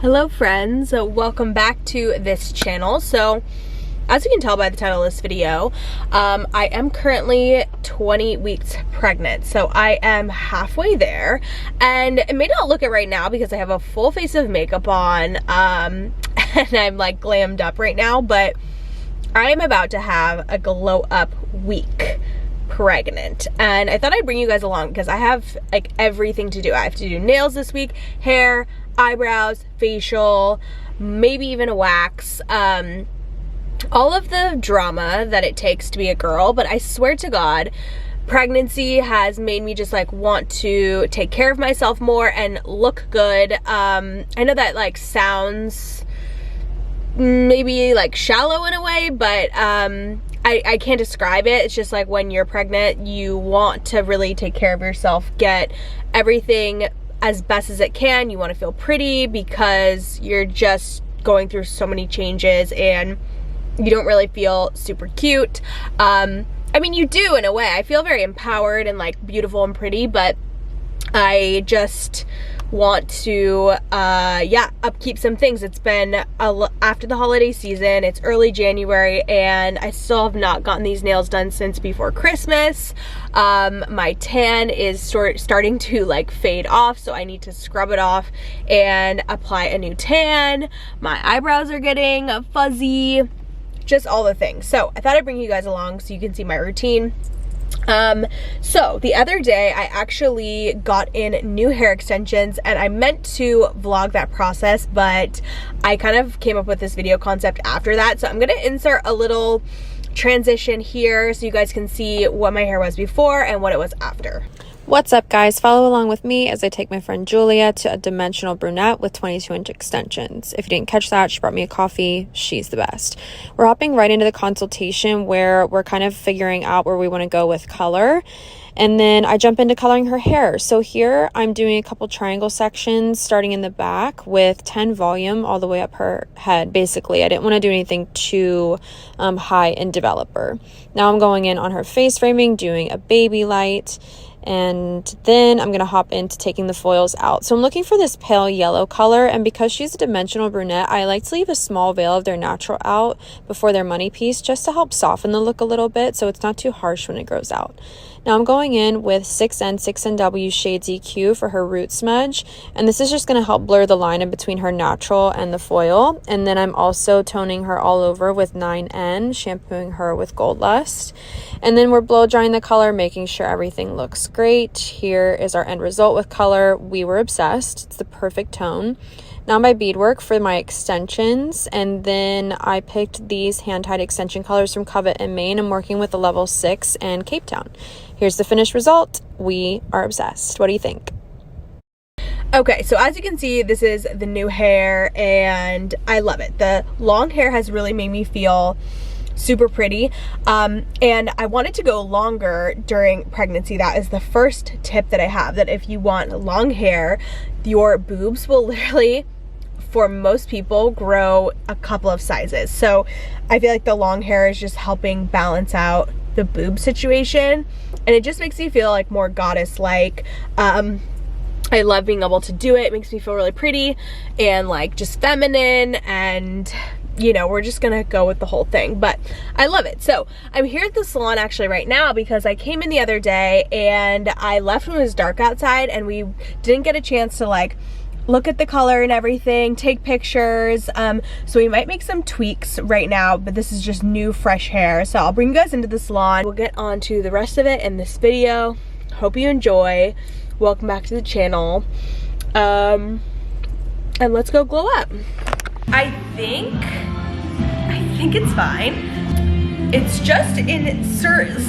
Hello friends, welcome back to this channel. So as you can tell by the title of this video, I am currently 20 weeks pregnant. So I am halfway there, and it may not look it right now because I have a full face of makeup on and I'm like glammed up right now, but I am about to have a glow up week pregnant, and I thought I'd bring you guys along because I have like everything to do. I have to do nails this week, hair, eyebrows, facial, maybe even a wax, all of the drama that it takes to be a girl. But I swear to God, pregnancy has made me just like want to take care of myself more and look good. I know that like sounds maybe like shallow in a way, but I can't describe it. It's just like when you're pregnant, you want to really take care of yourself, get everything as best as it can. You want to feel pretty because you're just going through so many changes and you don't really feel super cute. I mean, you do in a way. I feel very empowered and like beautiful and pretty, but I just want to upkeep some things. It's been after the holiday season, it's early January, and I still have not gotten these nails done since before Christmas. My tan is starting to like fade off, so I need to scrub it off and apply a new tan. My eyebrows are getting fuzzy, just all the things. So I thought I'd bring you guys along so you can see my routine. So the other day I actually got in new hair extensions, and I meant to vlog that process, but I kind of came up with this video concept after that. So I'm gonna insert a little transition here so you guys can see what my hair was before and what it was after. What's up guys, follow along with me as I take my friend Julia to a dimensional brunette with 22-inch extensions. If you didn't catch that, she brought me a coffee. She's the best. We're hopping right into the consultation where we're kind of figuring out where we want to go with color, and then I jump into coloring her hair. So here I'm doing a couple triangle sections starting in the back with 10 volume all the way up her head. Basically, I didn't want to do anything too high in developer. Now I'm going in on her face framing, doing a baby light, and then I'm going to hop into taking the foils out. So I'm looking for this pale yellow color, and because she's a dimensional brunette, I like to leave a small veil of their natural out before their money piece just to help soften the look a little bit so it's not too harsh when it grows out. Now I'm going in with 6N, 6NW Shades EQ for her root smudge, and this is just going to help blur the line in between her natural and the foil. And then I'm also toning her all over with 9N, shampooing her with Gold Lust. And then we're blow drying the color, making sure everything looks great. Here is our end result with color. We were obsessed. It's the perfect tone. Now my beadwork for my extensions, and then I picked these hand-tied extension colors from Covet and Maine. I'm working with the level 6 and Cape Town. Here's the finished result. We are obsessed. What do you think? Okay, so as you can see, this is the new hair and I love it. The long hair has really made me feel super pretty, and I wanted to go longer during pregnancy. That is the first tip that I have, that if you want long hair, your boobs will literally, for most people, grow a couple of sizes. So I feel like the long hair is just helping balance out the boob situation, and it just makes me feel like more goddess-like. I love being able to do it. It makes me feel really pretty and like just feminine, and you know, we're just gonna go with the whole thing, but I love it. So I'm here at the salon actually right now because I came in the other day and I left when it was dark outside, and we didn't get a chance to like look at the color and everything, take pictures. So we might make some tweaks right now, but this is just new fresh hair. So I'll bring you guys into the salon. We'll get on to the rest of it in this video. Hope you enjoy. Welcome back to the channel. And let's go glow up. I think it's fine. It's just in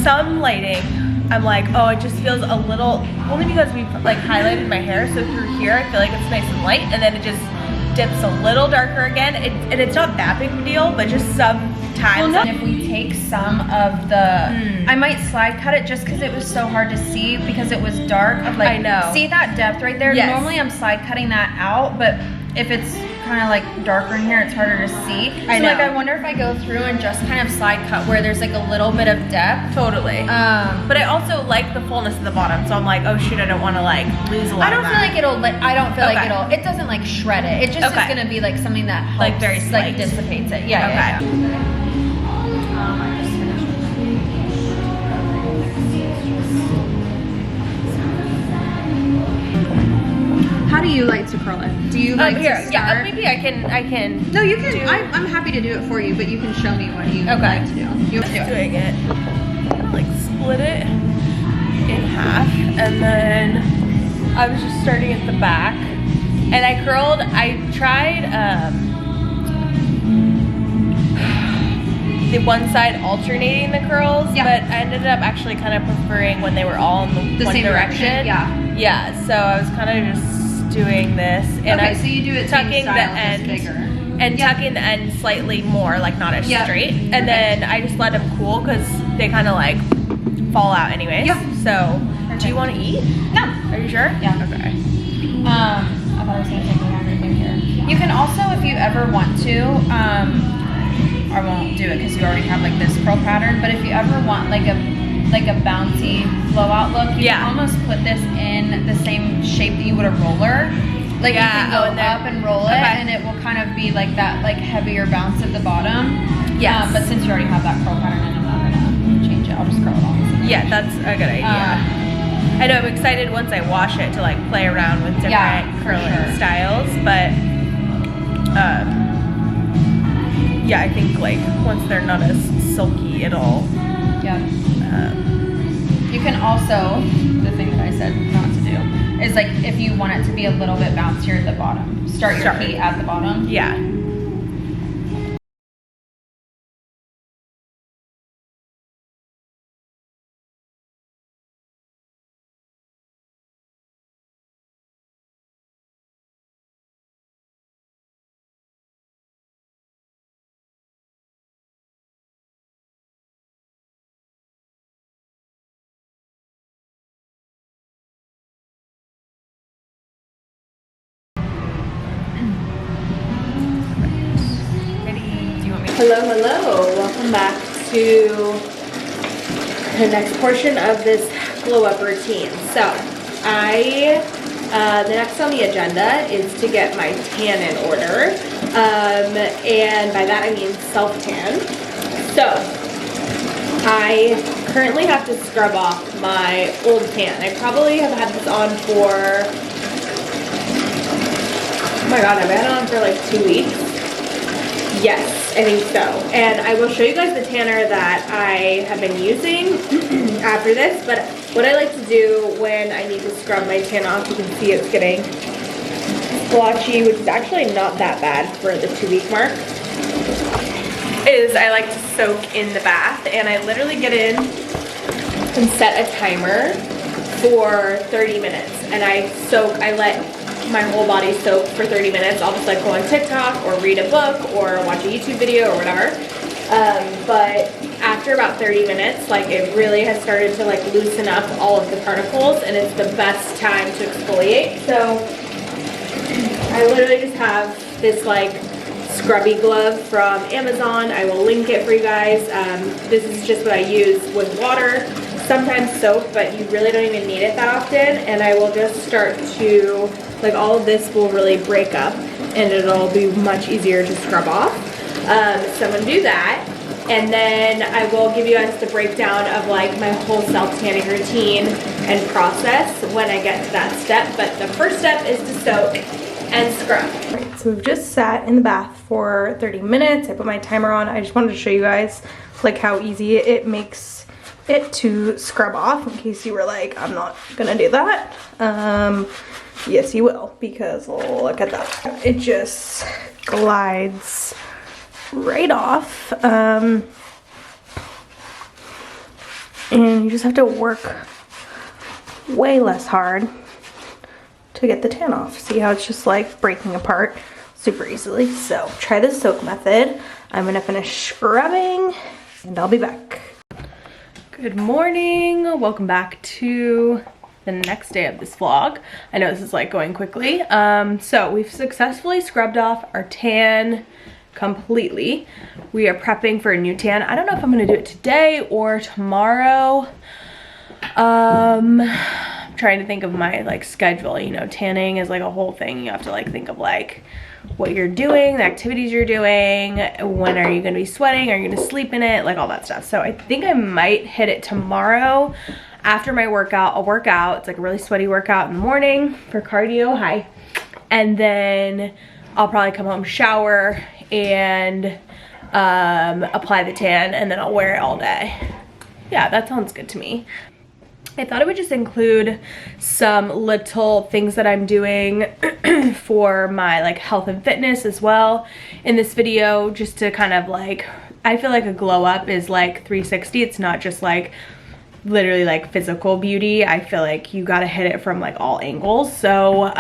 some lighting, I'm like, oh, it just feels a little, only because we've like highlighted my hair, so through here I feel like it's nice and light, and then it just dips a little darker again. And it's not that big of a deal, but just sometimes. Well, no. And if we take some of the, I might slide cut it just because it was so hard to see because it was dark. Of like, I know. See that depth right there? Yes. Normally I'm slide cutting that out, but if it's kind of like darker in here, it's harder to see. I know. Like I wonder if I go through and just kind of slide cut where there's like a little bit of depth. Totally. But I also like the fullness of the bottom, so I'm like, oh shoot, I don't want to like lose a lot. I don't feel like it'll. I don't feel like it'll. It doesn't like shred it. It just is gonna be like something that helps, like very slight. like dissipates it. Yeah. Yeah. I just finished. How do you like to curl it? Do you like here? to start? Yeah, maybe I can. No, you can. I'm happy to do it for you, but you can show me what you like to do. You want to do it? Doing it. I'm gonna like split it in half, and then I was just starting at the back, and I curled. I tried the one side alternating the curls, but I ended up actually kind of preferring when they were all in the one same direction. Yeah. So I was kind of just doing this, and so you do it tucking same style, the end just bigger. and tucking the end slightly more, like not as straight, and then I just let them cool because they kind of like fall out anyways. So do you want to eat? No. Are you sure? Yeah. Okay. I thought I was gonna take a longer thing here. You can also, if you ever want to, I won't do it because you already have like this curl pattern. But if you ever want like a bouncy blowout look, you can almost put this in the same shape that you would a roller. Like you can go up and roll it, and it will kind of be like that, like heavier bounce at the bottom. Yeah. But since you already have that curl pattern, and I'm not gonna change it, I'll just curl it all. Yeah, that's a good idea. I know I'm excited once I wash it to like play around with different curling styles, but yeah, I think like once they're not as silky, it'll. You can also, the thing that I said not to do, is like if you want it to be a little bit bouncier at the bottom, start your heat at the bottom. Yeah. Hello, welcome back to the next portion of this glow up routine. So the next on the agenda is to get my tan in order, and by that I mean self-tan. So I currently have to scrub off my old tan. I probably have had this on for, oh my god, I've had it on for like 2 weeks. Yes, I think so. And I will show you guys the tanner that I have been using after this, but what I like to do when I need to scrub my tan off, you can see it's getting splotchy, which is actually not that bad for the 2-week mark, is I like to soak in the bath, and I literally get in and set a timer for 30 minutes, and I let my whole body soak for 30 minutes. I'll just like go on TikTok or read a book or watch a YouTube video or whatever. But after about 30 minutes, like it really has started to like loosen up all of the particles, and it's the best time to exfoliate. So I literally just have this like scrubby glove from Amazon. I will link it for you guys. This is just what I use with water, sometimes soap, but you really don't even need it that often. And I will just start to, like, all of this will really break up and it'll be much easier to scrub off. So I'm gonna do that. And then I will give you guys the breakdown of like my whole self-tanning routine and process when I get to that step. But the first step is to soak and scrub. Right, so we've just sat in the bath for 30 minutes. I put my timer on. I just wanted to show you guys like how easy it makes it to scrub off, in case you were like, I'm not gonna do that. Yes, you will, because look at that. It just glides right off. And you just have to work way less hard to get the tan off. See how it's just like breaking apart super easily? So try the soak method. I'm gonna finish scrubbing and I'll be back. Good morning, welcome back to the next day of this vlog. I know this is like going quickly. So we've successfully scrubbed off our tan completely. We are prepping for a new tan. I don't know if I'm gonna do it today or tomorrow. I'm trying to think of my like schedule. You know, tanning is like a whole thing. You have to like think of like what you're doing, the activities you're doing, when are you gonna be sweating, are you gonna sleep in it, like all that stuff. So I think I might hit it tomorrow after my workout. I'll work out. It's like a really sweaty workout in the morning for cardio. Hi. And then I'll probably come home, shower, and apply the tan, and then I'll wear it all day. Yeah, that sounds good to me. I thought I would just include some little things that I'm doing for my like health and fitness as well in this video, just to kind of like, I feel like a glow up is like 360. It's not just like literally like physical beauty. I feel like you gotta hit it from like all angles. So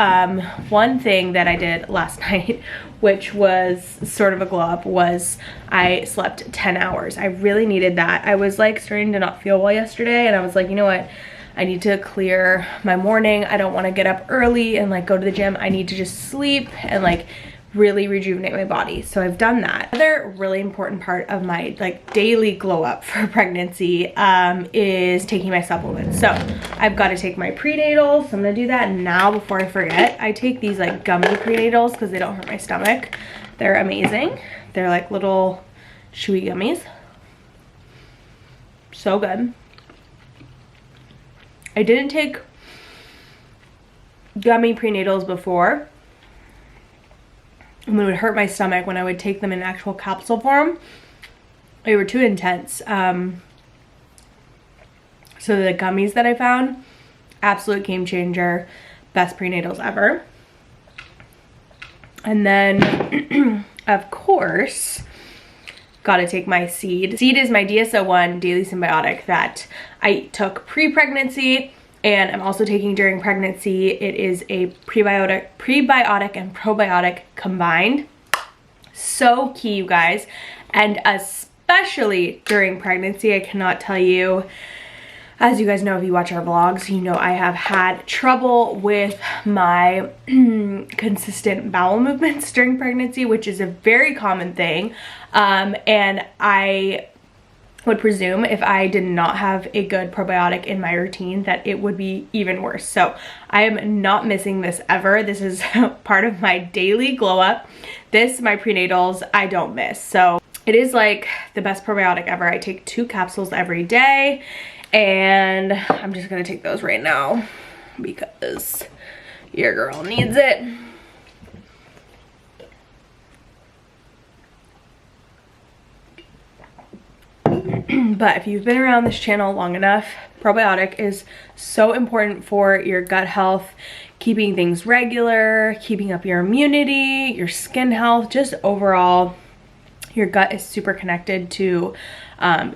one thing that I did last night, which was sort of a glow up, was I slept 10 hours. I really needed that. I was like starting to not feel well yesterday, and I was like, you know what? I need to clear my morning. I don't want to get up early and like go to the gym. I need to just sleep and like really rejuvenate my body. So I've done that. Another really important part of my like daily glow up for pregnancy is taking my supplements. So I've got to take my prenatals. So I'm gonna do that now before I forget. I take these like gummy prenatals because they don't hurt my stomach. They're amazing. They're like little chewy gummies. So good. I didn't take gummy prenatals before. And it would hurt my stomach when I would take them in actual capsule form. They were too intense. So the gummies that I found, absolute game changer, best prenatals ever. And then, of course, gotta take my Seed. Seed is my DSO1 daily symbiotic that I took pre-pregnancy, and I'm also taking during pregnancy. It is a prebiotic and probiotic combined. So key, you guys. And especially during pregnancy, I cannot tell you, as you guys know, if you watch our vlogs, you know I have had trouble with my consistent bowel movements during pregnancy, which is a very common thing. And I would presume if I did not have a good probiotic in my routine that it would be even worse. So I am not missing this ever. This is part of my daily glow up. This, my prenatals, I don't miss. So it is like the best probiotic ever. I take 2 capsules every day, and I'm just gonna take those right now because your girl needs it. But if you've been around this channel long enough, probiotic is so important for your gut health, keeping things regular, keeping up your immunity, your skin health, just overall. Your gut is super connected to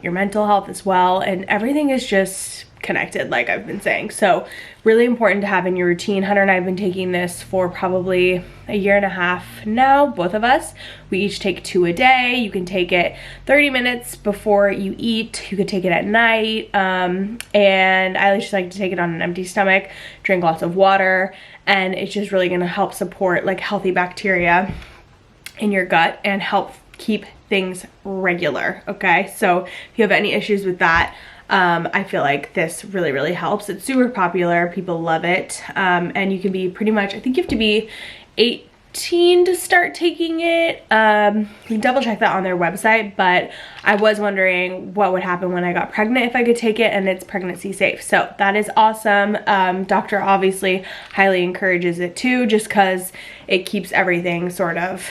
your mental health as well, and everything is just connected, like I've been saying. So really important to have in your routine. Hunter and I have been taking this for probably a year and a half now, both of us. We each take 2 a day. You can take it 30 minutes before you eat. You could take it at night. And I just like to take it on an empty stomach, drink lots of water, and it's just really gonna help support like healthy bacteria in your gut and help keep things regular, okay? So if you have any issues with that, I feel like this really, really helps. It's super popular. People love it. And you can be pretty much, I think you have to be 18 to start taking it. You can double check that on their website, but I was wondering what would happen when I got pregnant if I could take it, and it's pregnancy safe. So that is awesome. Doctor obviously highly encourages it too, just because it keeps everything sort of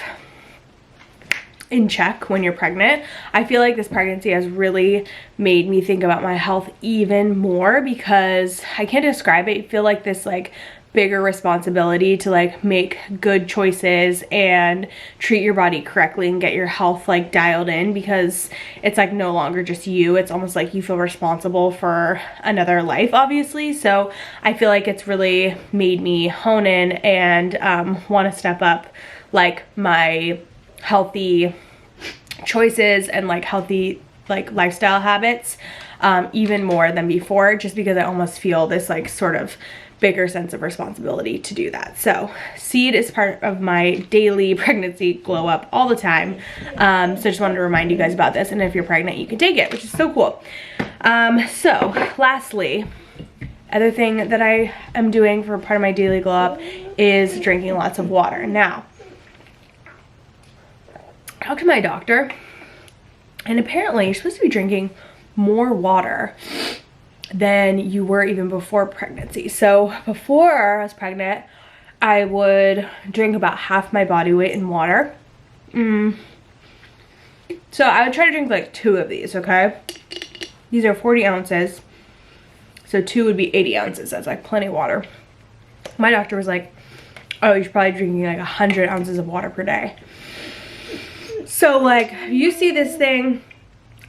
in check when you're pregnant. I feel like this pregnancy has really made me think about my health even more, because I can't describe it. I feel like this like bigger responsibility to like make good choices and treat your body correctly and get your health like dialed in, because it's like no longer just you. It's almost like you feel responsible for another life, obviously. So I feel like it's really made me hone in and want to step up like my healthy choices and like healthy like lifestyle habits even more than before, just because I almost feel this like sort of bigger sense of responsibility to do that. So Seed is part of my daily pregnancy glow up all the time. So just wanted to remind you guys about this, and if you're pregnant you can take it, which is so cool. So lastly, other thing that I am doing for part of my daily glow up is drinking lots of water. Now, I talked to my doctor, and apparently you're supposed to be drinking more water than you were even before pregnancy. So before I was pregnant, I would drink about half my body weight in water. So I would try to drink like 2 of these, okay? These are 40 ounces. So 2 would be 80 ounces. That's like plenty of water. My doctor was like, oh, you should probably drinking like 100 ounces of water per day. So like, you see this thing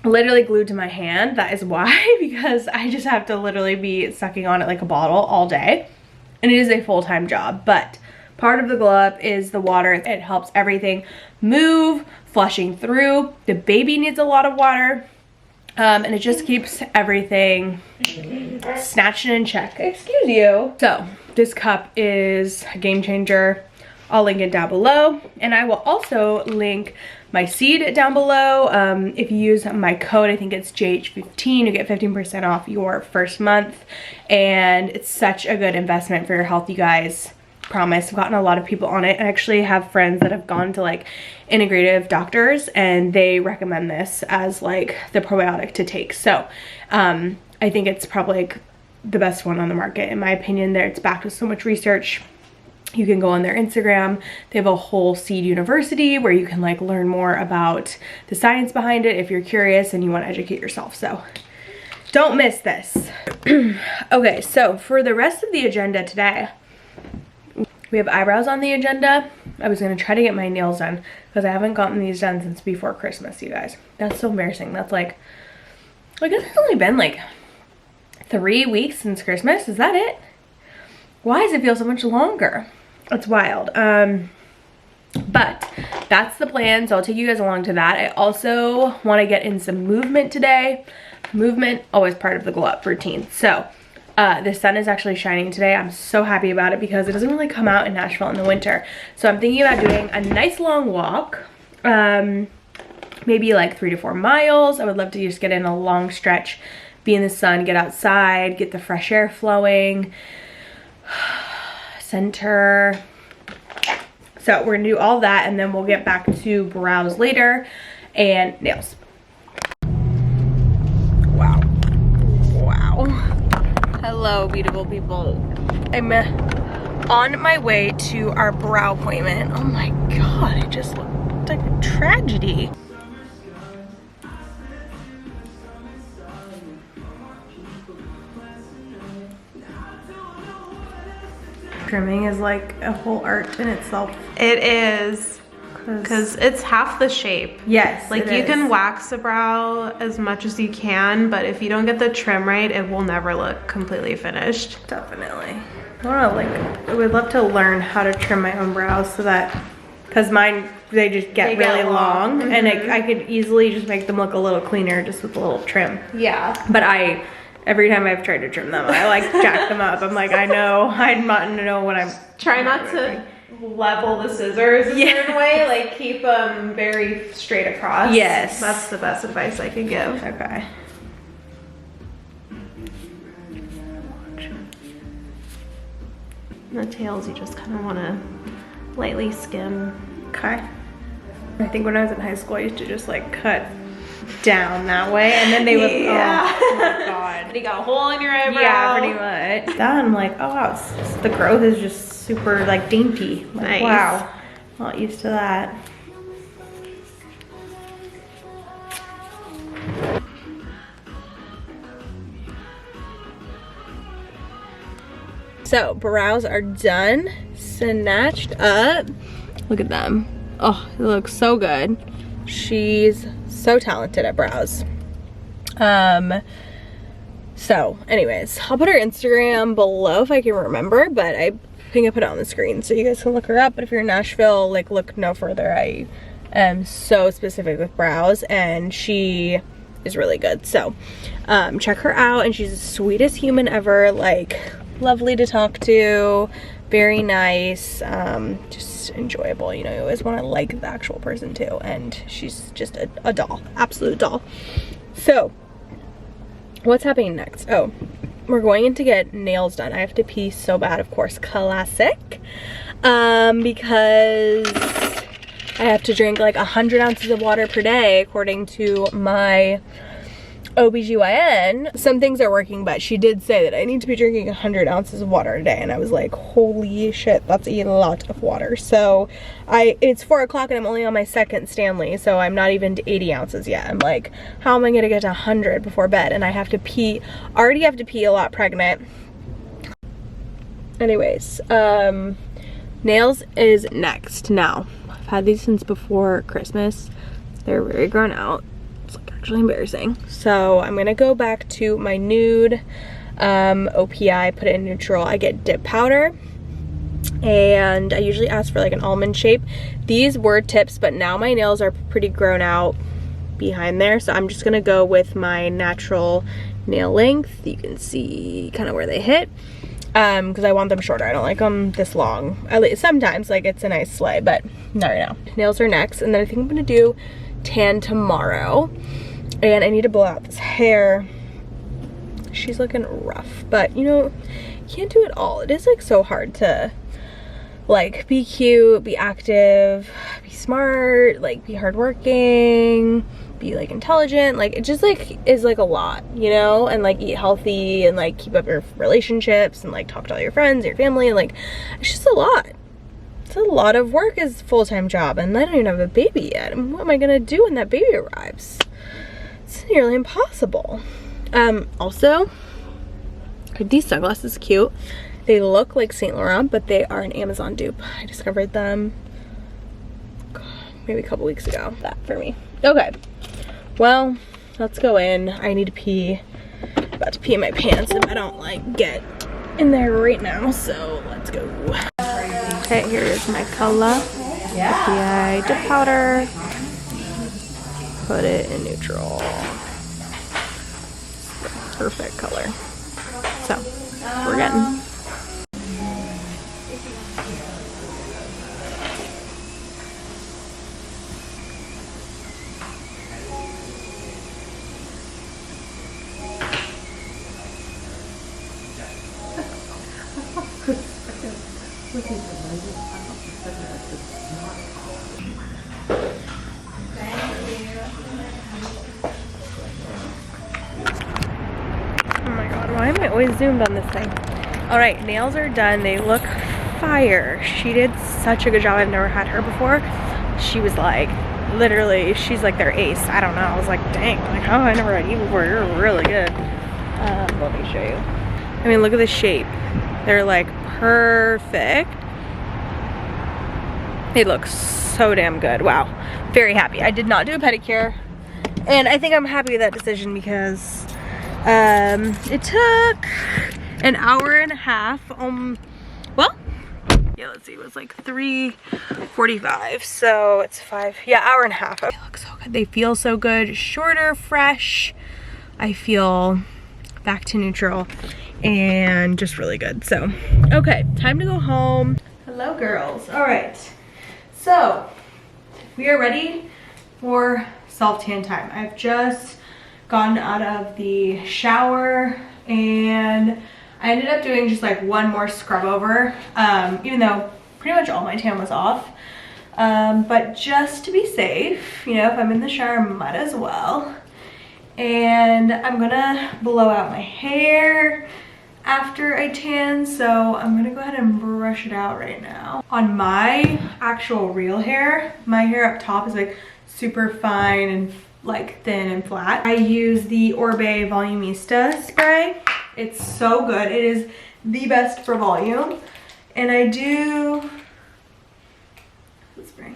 literally glued to my hand. That is why, because I just have to literally be sucking on it like a bottle all day, and it is a full-time job. But part of the glow up is the water. It helps everything move, flushing through. The baby needs a lot of water, and it just keeps everything snatched in check. Excuse you. So this cup is a game changer. I'll link it down below, and I will also link my Seed down below. If you use my code, I think it's JH15, you get 15% off your first month, and it's such a good investment for your health, you guys. Promise. I've gotten a lot of people on it. I actually have friends that have gone to like integrative doctors, and they recommend this as like the probiotic to take. So I think it's probably like the best one on the market in my opinion. There, it's backed with so much research. You can go on their Instagram. They have a whole Seed University where you can like learn more about the science behind it if you're curious and you want to educate yourself. So don't miss this. Okay, so for the rest of the agenda today, we have eyebrows on the agenda. I was gonna try to get my nails done because I haven't gotten these done since before Christmas, you guys. That's so embarrassing. That's like, I guess it's only been like 3 weeks since Christmas. Is that it? Why does it feel so much longer? It's wild. But that's the plan, so I'll take you guys along to that. I also want to get in some movement today. Movement, always part of the glow up routine. So the sun is actually shining today. I'm so happy about it because it doesn't really come out in Nashville in the winter. So I'm thinking about doing a nice long walk, maybe like 3 to 4 miles. I would love to just get in a long stretch, be in the sun, get outside, get the fresh air flowing. Center. So we're gonna do all that, and then we'll get back to brows later and nails. Wow. Wow. Hello, beautiful people. I'm on my way to our brow appointment. Oh my god, it just looked like a tragedy. Trimming is like a whole art in itself. It is, because it's half the shape. Yes, like you can wax a brow as much as you can, but if you don't get the trim right, it will never look completely finished. Definitely. I would love to learn how to trim my own brows so that, because mine, they just get really long, and I could easily just make them look a little cleaner just with a little trim. Yeah. But every time I've tried to trim them, I like jack them up. I'm like, I'm not to know what I'm. Try not to level the scissors a certain way, like keep them very straight across. Yes. That's the best advice I can give. Okay. The tails, you just kind of want to lightly skim. Okay. I think when I was in high school, I used to just like cut down that way, and then they would, yeah. Oh my god. And you got a hole in your eyebrow. Yeah, pretty much. That I'm like, oh wow, the growth is just super like dainty. Like, nice. Wow, not used to that. So brows are done, snatched up. Look at them. Oh, it looks so good. She's so talented at brows. So anyways, I'll put her Instagram below if I can remember, but I think I put it on the screen so you guys can look her up. But if you're in Nashville, like, look no further. I am so specific with brows, and she is really good. So check her out, and she's the sweetest human ever, like lovely to talk to, very nice, just enjoyable. You know, you always want to like the actual person too, and she's just a doll, absolute doll. So what's happening next? Oh, we're going in to get nails done. I have to pee so bad, of course, classic, because I have to drink like 100 ounces of water per day according to my OBGYN. Some things are working, but she did say that I need to be drinking 100 ounces of water a day, and I was like, holy shit, that's a lot of water. So it's 4 o'clock and I'm only on my second Stanley, so I'm not even to 80 ounces yet. I'm like, how am I gonna get to 100 before bed? And I have to pee, already have to pee a lot pregnant. Anyways, nails is next. Now, I've had these since before Christmas. They're very grown out. Actually embarrassing. So I'm gonna go back to my nude OPI, put it in neutral. I get dip powder, and I usually ask for like an almond shape. These were tips, but now my nails are pretty grown out behind there, so I'm just gonna go with my natural nail length. You can see kind of where they hit, because I want them shorter. I don't like them this long. At least sometimes, like, it's a nice sleigh, but not right now. Nails are next, and then I think I'm gonna do tan tomorrow. And I need to blow out this hair. She's looking rough, but you know, you can't do it all. It is like so hard to like be cute, be active, be smart, like be hardworking, be like intelligent. Like it just like is like a lot, you know, and like eat healthy and like keep up your relationships and like talk to all your friends, your family, and like it's just a lot. It's a lot of work as a full-time job, and I don't even have a baby yet. And what am I gonna do when that baby arrives? It's nearly impossible. Also, these sunglasses are cute. They look like Saint Laurent, but they are an Amazon dupe. I discovered them maybe a couple weeks ago. That for me. Okay, well, let's go in. I need to pee. I'm about to pee in my pants if I don't like get in there right now, so let's go. Okay, here is my color. OPI dip powder. Put it in neutral. Perfect color. So, we're getting. Why am I always zoomed on this thing? All right, nails are done. They look fire. She did such a good job. I've never had her before. She was like, literally, she's like their ace. I don't know. I was like, dang, like, oh, I never had you before. You're really good. Let me show you. I mean, look at the shape. They're like perfect. They look so damn good. Wow. Very happy. I did not do a pedicure, and I think I'm happy with that decision because it took an hour and a half. Well, yeah, let's see, it was like 3:45, so it's 5, yeah, hour and a half. They look so good. They feel so good. Shorter, fresh. I feel back to neutral and just really good. So, okay, time to go home. Hello, girls. All right, so we are ready for self-tan time. I've just gotten out of the shower, and I ended up doing just like one more scrub over, even though pretty much all my tan was off, but just to be safe, you know, if I'm in the shower, might as well. And I'm gonna blow out my hair after I tan, so I'm gonna go ahead and brush it out right now. On my actual real hair, my hair up top is like super fine and like thin and flat. I use the Orbe Volumista spray. It's so good. It is the best for volume. And I do, let's bring,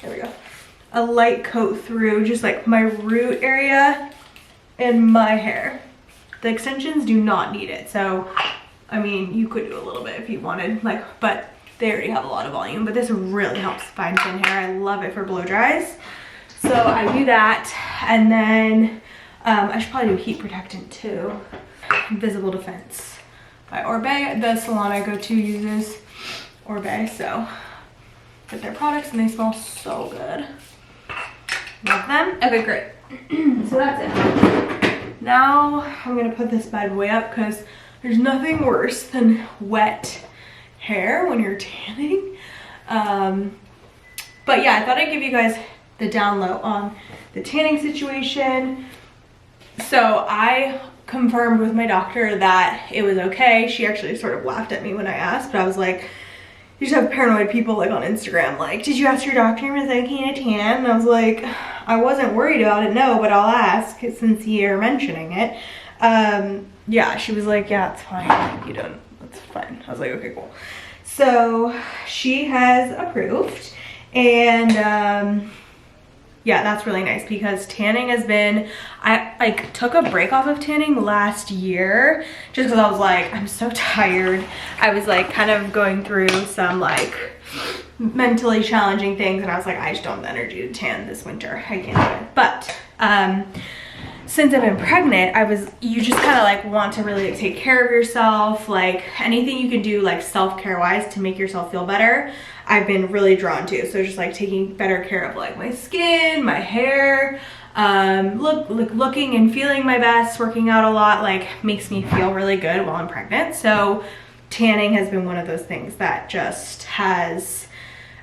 there we go, a light coat through just like my root area and my hair. The extensions do not need it. So, I mean, you could do a little bit if you wanted, like, but they already have a lot of volume. But this really helps fine thin hair. I love it for blow dries. So I do that, and then I should probably do heat protectant too. Invisible Defense by Orbe. The salon I go to uses Orbe, so get their products and they smell so good. Love them. Okay, great. So that's it. Now I'm gonna put this bad boy up because there's nothing worse than wet hair when you're tanning. But yeah, I thought I'd give you guys the down low on the tanning situation. So I confirmed with my doctor that it was okay. She actually sort of laughed at me when I asked, but I was like, you just have paranoid people like on Instagram, like, did you ask your doctor was I can't tan? And I was like, I wasn't worried about it, no, but I'll ask since you're mentioning it. Yeah, she was like, yeah, it's fine. Like, you don't, it's fine. I was like, okay, cool. So she has approved, and yeah, that's really nice because tanning has been, I like took a break off of tanning last year just because I was like, I'm so tired. I was like kind of going through some like mentally challenging things and I was like, I just don't have the energy to tan this winter. I can't do it. But since I've been pregnant, you just kind of like want to really like, take care of yourself, like anything you can do like self-care wise to make yourself feel better, I've been really drawn to. So just like taking better care of like my skin, my hair, looking and feeling my best, working out a lot, like makes me feel really good while I'm pregnant. So tanning has been one of those things that just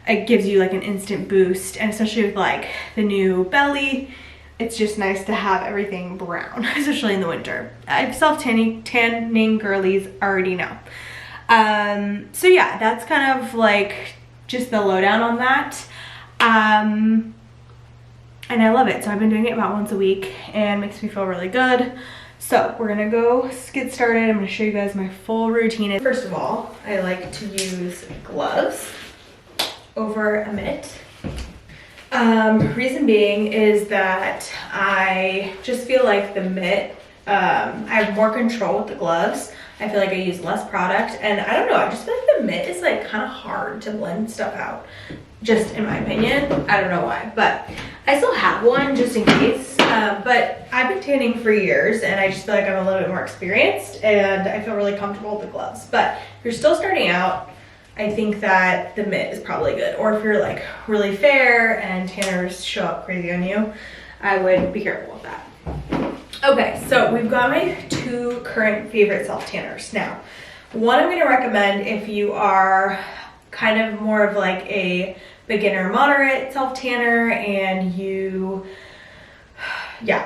it gives you like an instant boost, and especially with like the new belly, it's just nice to have everything brown, especially in the winter. Tanning girlies already know. So yeah, that's kind of like just the lowdown on that. And I love it. So I've been doing it about once a week and it makes me feel really good. So we're gonna go get started. I'm gonna show you guys my full routine. First of all, I like to use gloves over a mitt. Reason being is that I just feel like the mitt, I have more control with the gloves. I feel like I use less product, and I don't know, I just feel like the mitt is like kind of hard to blend stuff out, just in my opinion. I don't know why, but I still have one just in case. But I've been tanning for years and I just feel like I'm a little bit more experienced and I feel really comfortable with the gloves. But if you're still starting out, I think that the mitt is probably good. Or if you're like really fair and tanners show up crazy on you, I would be careful with that. Okay, so we've got my two current favorite self-tanners. Now, one I'm gonna recommend if you are kind of more of like a beginner moderate self-tanner and you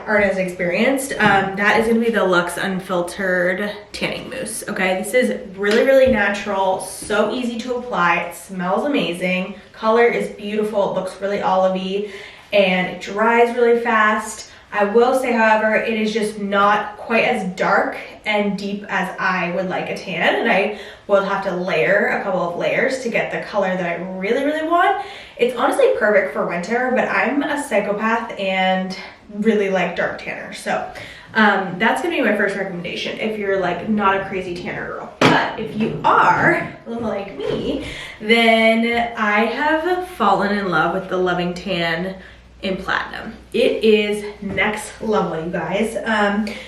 aren't as experienced, that is gonna be the Luxe Unfiltered Tanning Mousse. Okay, this is really, really natural, so easy to apply, it smells amazing, color is beautiful, it looks really olivey, and it dries really fast. I will say, however, it is just not quite as dark and deep as I would like a tan, and I will have to layer a couple of layers to get the color that I really, really want. It's honestly perfect for winter, but I'm a psychopath and really like dark tanners. So that's gonna be my first recommendation if you're like not a crazy tanner girl. But if you are like me, then I have fallen in love with the Loving Tan in Platinum. It is next level, you guys.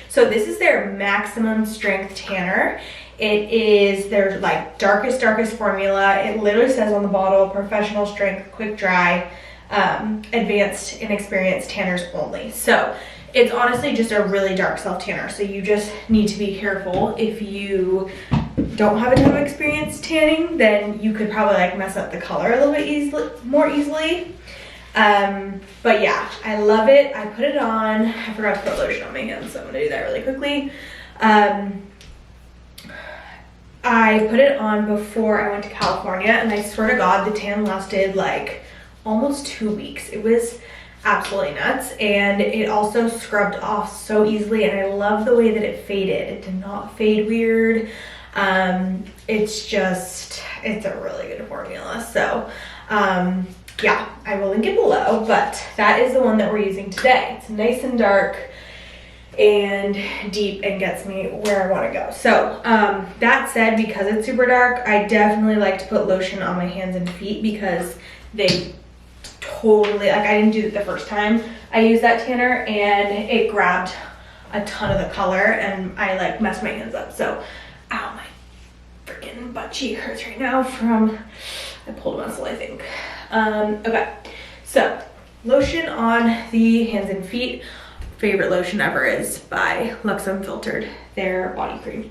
So this is their maximum strength tanner. It is their like darkest formula. It literally says on the bottle, professional strength, quick dry, advanced and experienced tanners only. So it's honestly just a really dark self tanner. So you just need to be careful. If you don't have a ton of experience tanning, then you could probably like mess up the color a little bit more easily. But yeah, I love it. I put it on. I forgot to put lotion on my hands, so I'm gonna do that really quickly. I put it on before I went to California, and I swear to God, the tan lasted like almost 2 weeks. It was absolutely nuts, and it also scrubbed off so easily, and I love the way that it faded. It did not fade weird. It's a really good formula. So, yeah, I will link it below, but that is the one that we're using today. It's nice and dark and deep and gets me where I want to go. So that said, because it's super dark, I definitely like to put lotion on my hands and feet because they totally, like I didn't do it the first time I used that tanner and it grabbed a ton of the color and I like messed my hands up. So, ow, my freaking butt cheek hurts right now from, I pulled a muscle, I think. Okay, so lotion on the hands and feet. Favorite lotion ever is by Lux Unfiltered, their body cream.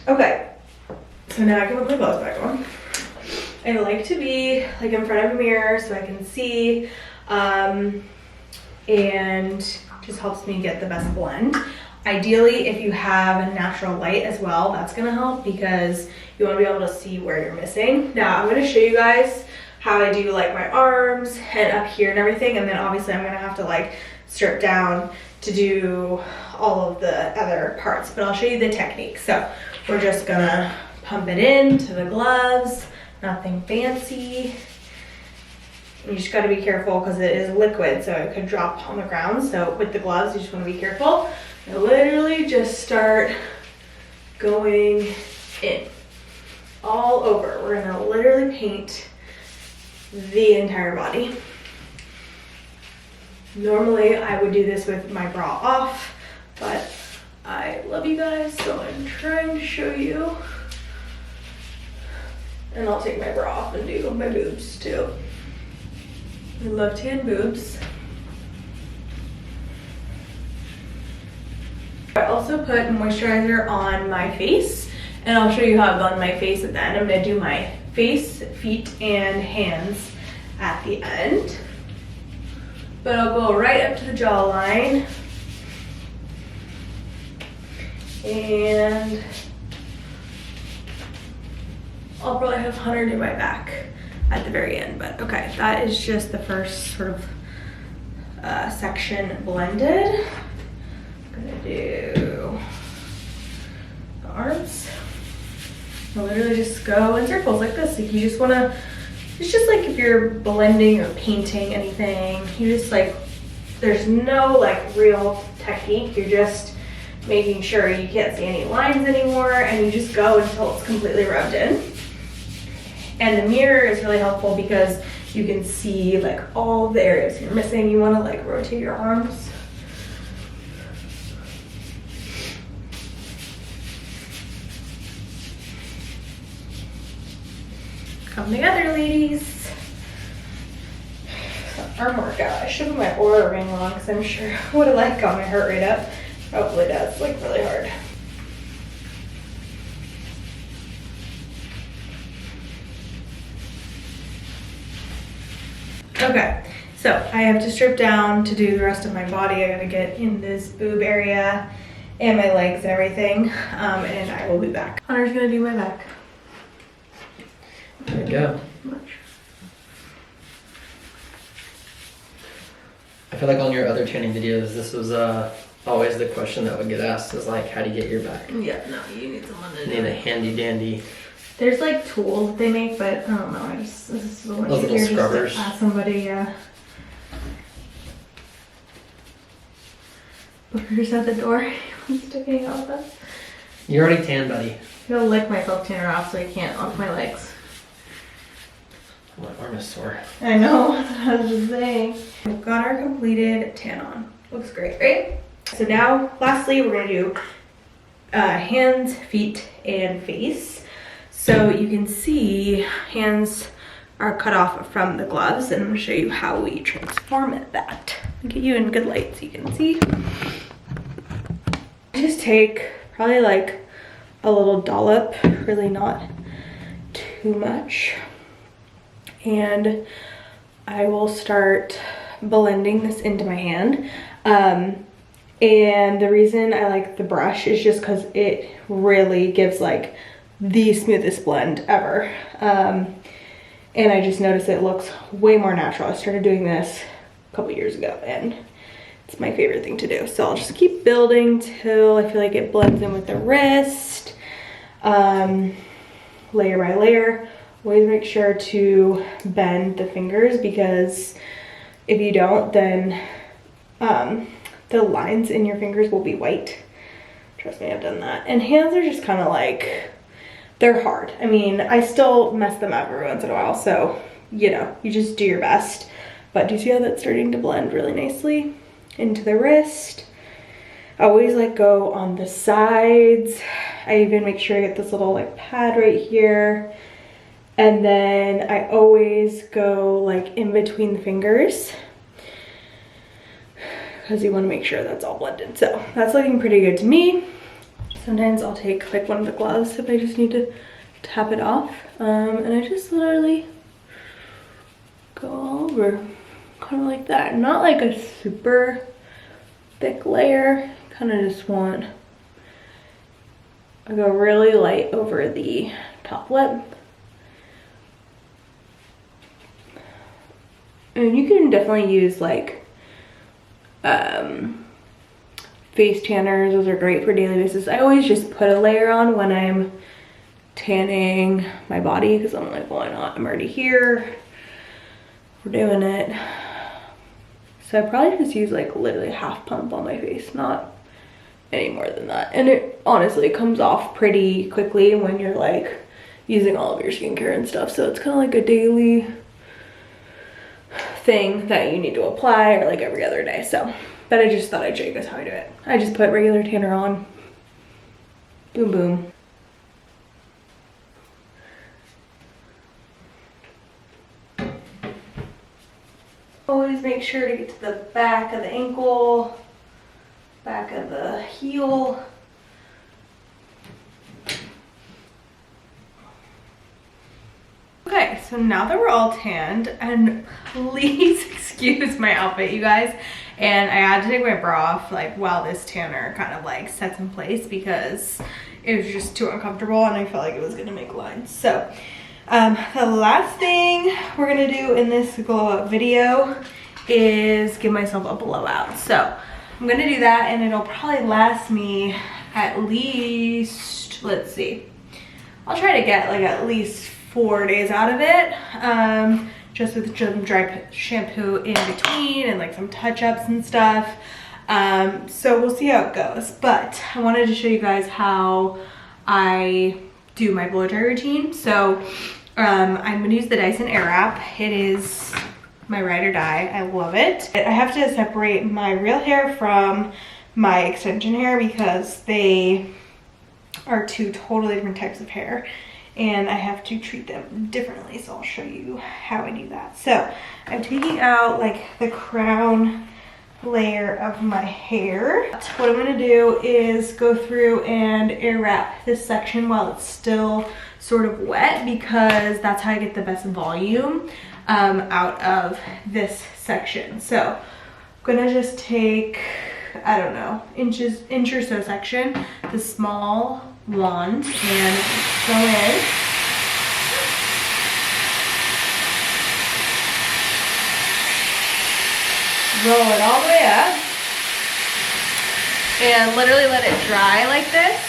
Okay, so now I can put my gloves back on. I like to be like in front of a mirror so I can see, and just helps me get the best blend. Ideally, if you have a natural light as well, that's gonna help because you wanna be able to see where you're missing. Now, I'm gonna show you guys how I do like my arms and up here and everything, and then obviously I'm gonna have to like strip down to do all of the other parts, but I'll show you the technique. So we're just gonna pump it into the gloves, nothing fancy. You just gotta be careful because it is liquid, so it could drop on the ground. So with the gloves, you just wanna be careful. And literally just start going in, all over. We're gonna literally paint the entire body. Normally I would do this with my bra off, but I love you guys, so I'm trying to show you. And I'll take my bra off and do my boobs too. I love tan boobs. I also put moisturizer on my face, and I'll show you how I blend my face at the end. I'm gonna do my face, feet, and hands at the end. But I'll go right up to the jawline. And I'll probably have Hunter do my back at the very end, but okay, that is just the first sort of section blended. I'm gonna do the arms. I'll literally just go in circles like this. If you just wanna, it's just like if you're blending or painting anything, you just like, there's no like real technique. You're just making sure you can't see any lines anymore, and you just go until it's completely rubbed in. And the mirror is really helpful because you can see like all the areas you're missing. You wanna like rotate your arms. Come together, ladies. Arm workout. I should put my Oura ring on because I'm sure it would have like got my heart rate up. Probably does. It's like really hard. Okay, so I have to strip down to do the rest of my body. I gotta get in this boob area and my legs and everything, and I will be back. Hunter's gonna do my back. There you go. I feel like on your other training videos, this was always the question that would get asked is like, how do you get your back? Yeah, no, you need someone to You do need a it. handy dandy. There's like tools that they make, but I don't know. This is the one Those little easier just to scrubbers. ask somebody. Yeah. Booker's at the door. He wants to hang out with us. You're already tan, buddy. He'll lick my self tanner off so he can't off my legs. My arm is sore. I know. That's what I was just saying. We've got our completed tan on. Looks great, right? So now, lastly, we're gonna do hands, feet, and face. So you can see hands are cut off from the gloves, and I'm gonna show you how we transform that. I'll get you in good light so you can see. Just take probably like a little dollop, really not too much. And I will start blending this into my hand. And the reason I like the brush is just because it really gives like the smoothest blend ever. And I just noticed it looks way more natural. I started doing this a couple years ago and it's my favorite thing to do. So I'll just keep building till I feel like it blends in with the wrist, layer by layer. Always make sure to bend the fingers because if you don't, then the lines in your fingers will be white. Trust me, I've done that. And hands are just kind of like, they're hard. I mean, I still mess them up every once in a while, so, you know, you just do your best. But do you see how that's starting to blend really nicely into the wrist? I always like go on the sides. I even make sure I get this little like pad right here. And then I always go like in between the fingers because you want to make sure that's all blended. So that's looking pretty good to me. Sometimes I'll take like one of the gloves if I just need to tap it off. And I just literally go all over, kind of like that. Not like a super thick layer, kind of just want, I go really light over the top lip. And you can definitely use like face tanners. Those are great for daily basis. I always just put a layer on when I'm tanning my body because I'm like, why not? I'm already here. We're doing it. So I probably just use like literally half pump on my face, not any more than that. And it honestly comes off pretty quickly when you're like using all of your skincare and stuff. So it's kind of like a daily thing that you need to apply, or like every other day. So, but I just thought I'd show you guys how I do it. I just put regular tanner on, boom boom. Always make sure to get to the back of the ankle, back of the heel. Okay, so now that we're all tanned, and please excuse my outfit, you guys, and I had to take my bra off like while this tanner kind of like sets in place because it was just too uncomfortable and I felt like it was gonna make lines. So the last thing we're gonna do in this glow up video is give myself a blowout. So I'm gonna do that, and it'll probably last me at least, let's see, I'll try to get like at least 4 days out of it, just with some dry shampoo in between and like some touch-ups and stuff. So we'll see how it goes, but I wanted to show you guys how I do my blow dry routine. So I'm gonna use the Dyson Airwrap. It is my ride or die. I love it. I have to separate my real hair from my extension hair because they are two totally different types of hair, and I have to treat them differently. So I'll show you how I do that. So I'm taking out like the crown layer of my hair. What I'm gonna do is go through and air wrap this section while it's still sort of wet, because that's how I get the best volume out of this section. So I'm gonna just take, I don't know, inch or so section, the small wand, and go in. Roll it all the way up and literally let it dry like this.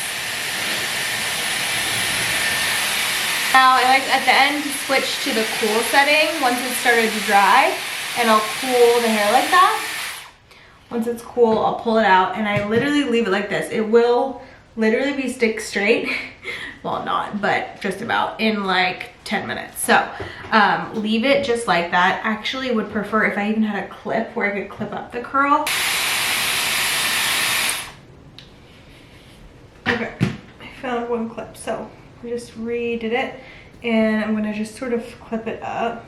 Now I like at the end to switch to the cool setting once it's started to dry, and I'll cool the hair like that. Once it's cool, I'll pull it out, and I literally leave it like this. It will literally be stick straight, well not, but just about, in like 10 minutes. So leave it just like that. Actually would prefer if I even had a clip where I could clip up the curl. Okay, I found one clip, so I just redid it, and I'm gonna just sort of clip it up.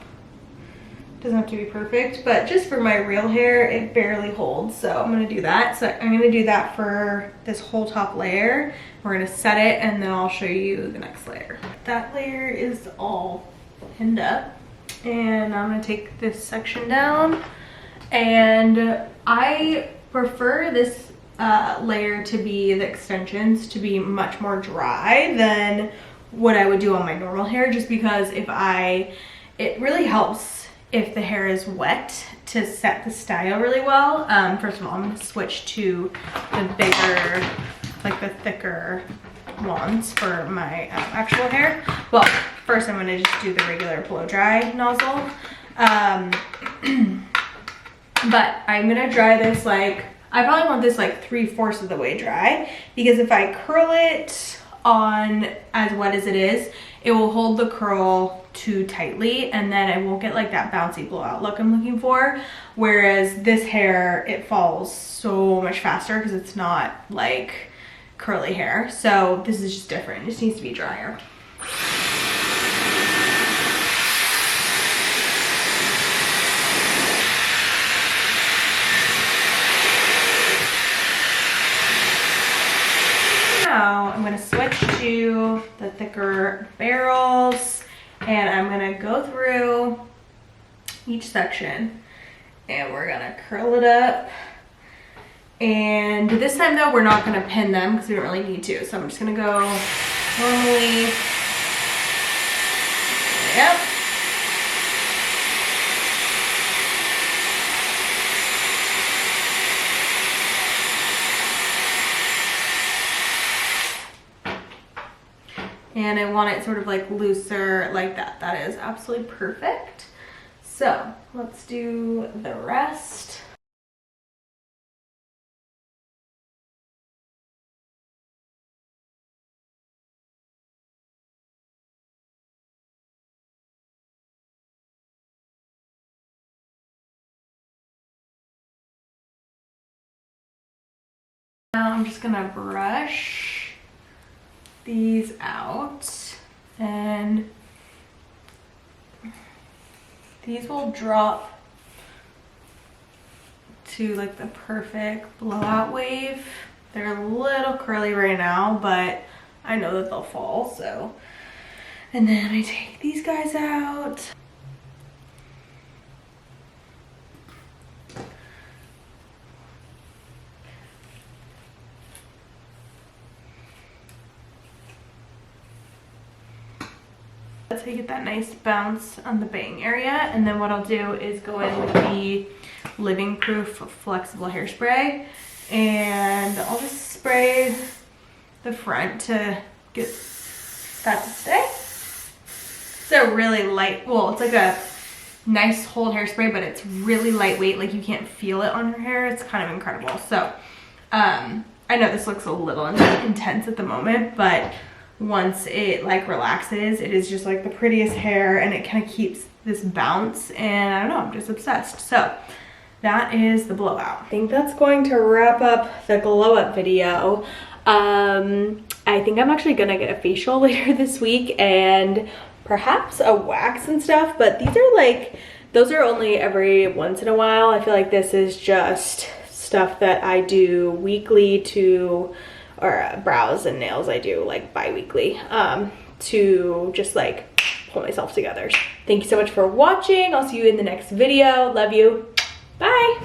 Doesn't have to be perfect, but just for my real hair, it barely holds, so I'm gonna do that. So I'm gonna do that for this whole top layer. We're gonna set it, and then I'll show you the next layer. That layer is all pinned up, and I'm gonna take this section down, and I prefer this layer to be, the extensions to be much more dry than what I would do on my normal hair, just because it really helps if the hair is wet to set the style really well. First of all, I'm gonna switch to the bigger, like the thicker wands for my actual hair. Well, first I'm gonna just do the regular blow dry nozzle. But I'm gonna dry this like, I probably want this like 3/4 of the way dry, because if I curl it on as wet as it is, it will hold the curl too tightly, and then I won't get like that bouncy blowout look I'm looking for. Whereas this hair, it falls so much faster because it's not like curly hair. So this is just different. It just needs to be drier. Now I'm gonna switch to the thicker barrels, and I'm gonna go through each section and we're gonna curl it up. And this time though, we're not gonna pin them because we don't really need to. So I'm just gonna go normally. Yep. And I want it sort of like looser like that. That is absolutely perfect. So let's do the rest. Now I'm just gonna brush these out, and these will drop to like the perfect blowout wave. They're a little curly right now, but I know that they'll fall, so. And then I take these guys out. That's how you get that nice bounce on the bang area. And then what I'll do is go in with the Living Proof Flexible Hairspray, and I'll just spray the front to get that to stay. It's a really light, well, it's like a nice hold hairspray, but it's really lightweight, like you can't feel it on your hair. It's kind of incredible. So I know this looks a little intense at the moment, but once it like relaxes, it is just like the prettiest hair, and it kind of keeps this bounce, and I don't know, I'm just obsessed. So that is the blowout. I think that's going to wrap up the glow up video. I think I'm actually gonna get a facial later this week and perhaps a wax and stuff, but these are like, those are only every once in a while. I feel like this is just stuff that I do weekly to, or brows and nails I do like bi-weekly, to just like pull myself together. Thank you so much for watching. I'll see you in the next video. Love you. Bye.